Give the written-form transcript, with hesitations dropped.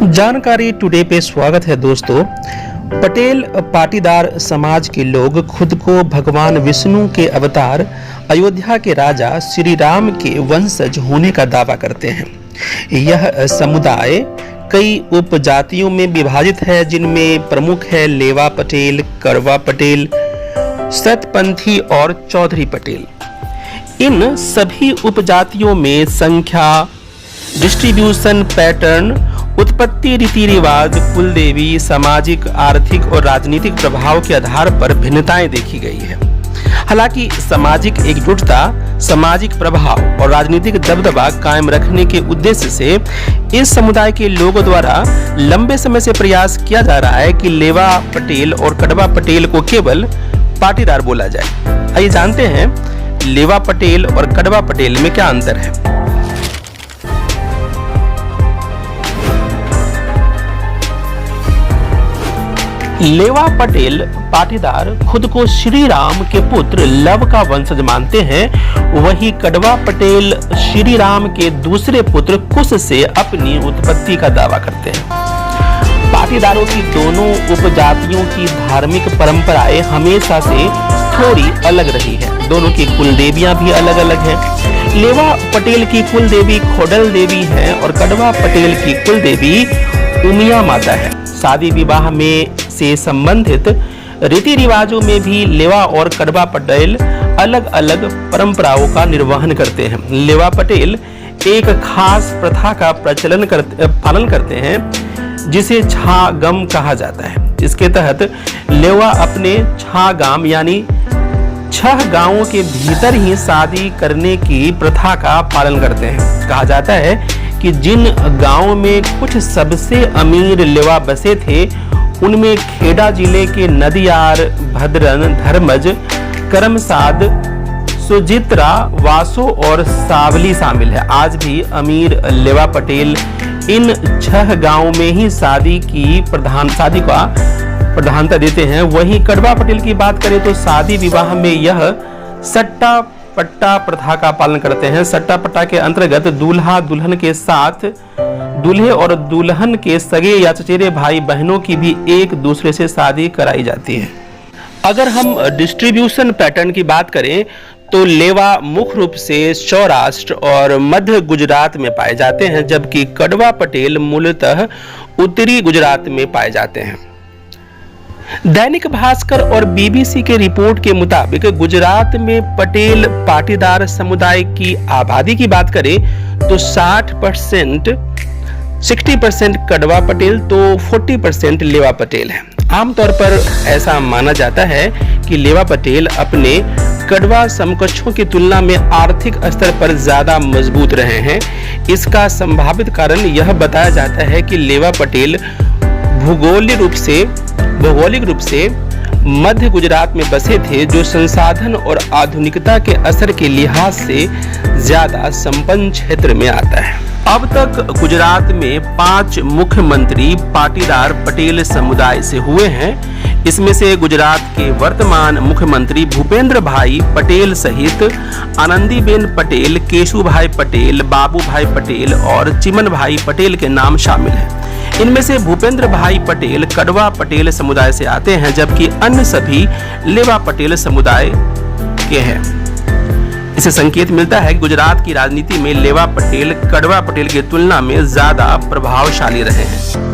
जानकारी टुडे पे स्वागत है दोस्तों। पटेल पाटीदार समाज के लोग खुद को भगवान विष्णु के अवतार अयोध्या के राजा श्री राम के वंशज होने का दावा करते हैं। यह समुदाय कई उपजातियों में विभाजित है, जिनमें प्रमुख है लेवा पटेल, कड़वा पटेल, सतपंथी और चौधरी पटेल। इन सभी उपजातियों में संख्या, डिस्ट्रीब्यूशन पैटर्न, उत्पत्ति, रीति रिवाज, कुल देवी, सामाजिक, आर्थिक और राजनीतिक प्रभाव के आधार पर भिन्नताएं देखी गई है। हालांकि सामाजिक एकजुटता, सामाजिक प्रभाव और राजनीतिक दबदबा कायम रखने के उद्देश्य से इस समुदाय के लोगों द्वारा लंबे समय से प्रयास किया जा रहा है कि लेवा पटेल और कड़वा पटेल को केवल पाटीदार बोला जाए। आइए जानते हैं लेवा पटेल और कड़वा पटेल में क्या अंतर है। लेवा पटेल पाटीदार खुद को श्री राम के पुत्र लव का वंशज मानते हैं, वही कड़वा पटेल श्री राम के दूसरे पुत्र कुश से अपनी उत्पत्ति का दावा करते हैं। पाटीदारों की दोनों उपजातियों की धार्मिक परंपराएं हमेशा से थोड़ी अलग रही है। दोनों की कुल देवियां भी अलग अलग हैं। लेवा पटेल की कुल देवी खोडल देवी है और कड़वा पटेल की कुल देवी उमिया माता है। शादी विवाह में से संबंधित रीति रिवाजों में भी लेवा और कड़वा पटेल अलग अलग परंपराओं का निर्वहन करते हैं। लेवा पटेल एक खास प्रथा का पालन करते हैं जिसे छागम कहा जाता है। इसके तहत लेवा अपने छागाम यानी 6 गांवों के भीतर ही शादी करने की प्रथा का पालन करते हैं। कहा जाता है कि जिन गांवों में कुछ सबसे अमीर लेवा बसे थे उनमें खेड़ा जिले के नदियार, भद्रन, धर्मज, करमसाद, सुजित्रा, वासो और सावली शामिल है। आज भी अमीर लेवा पटेल इन 6 गांवों में ही शादी का प्रधानता देते हैं। वहीं कड़वा पटेल की बात करें तो शादी विवाह में यह सट्टा पट्टा प्रथा का पालन करते हैं। सट्टा पट्टा के अंतर्गत दूल्हा दुल्हन के साथ दूल्हे और दुल्हन के सगे या चचेरे भाई बहनों की भी एक दूसरे से शादी कराई जाती है। अगर हम डिस्ट्रीब्यूशन पैटर्न की बात करें तो लेवा मुख्य रूप से सौराष्ट्र और मध्य गुजरात में पाए जाते हैं, जबकि कड़वा पटेल मूलतः उत्तरी गुजरात में पाए जाते हैं। दैनिक भास्कर और बीबीसी के रिपोर्ट के मुताबिक गुजरात में पटेल पाटीदार समुदाय की आबादी की बात करें तो 60% कड़वा पटेल तो 40% लेवा पटेल है। आमतौर पर ऐसा माना जाता है कि लेवा पटेल अपने कड़वा समकक्षों की तुलना में आर्थिक स्तर पर ज्यादा मजबूत रहे हैं। इसका संभावित कारण यह बताया जाता है कि लेवा पटेल भौगोलिक रूप से मध्य गुजरात में बसे थे, जो संसाधन और आधुनिकता के असर के लिहाज से ज्यादा संपन्न क्षेत्र में आता है। अब तक गुजरात में 5 मुख्यमंत्री पाटीदार पटेल समुदाय से हुए हैं। इसमें से गुजरात के वर्तमान मुख्यमंत्री भूपेंद्र भाई पटेल सहित आनंदीबेन पटेल, केशुभाई पटेल, बाबूभाई पटेल और चिमन भाई पटेल के नाम शामिल हैं। इनमें से भूपेंद्र भाई पटेल कड़वा पटेल समुदाय से आते हैं, जबकि अन्य सभी लेवा पटेल समुदाय के हैं। इससे संकेत मिलता है कि गुजरात की राजनीति में लेवा पटेल कड़वा पटेल की तुलना में ज्यादा प्रभावशाली रहे हैं।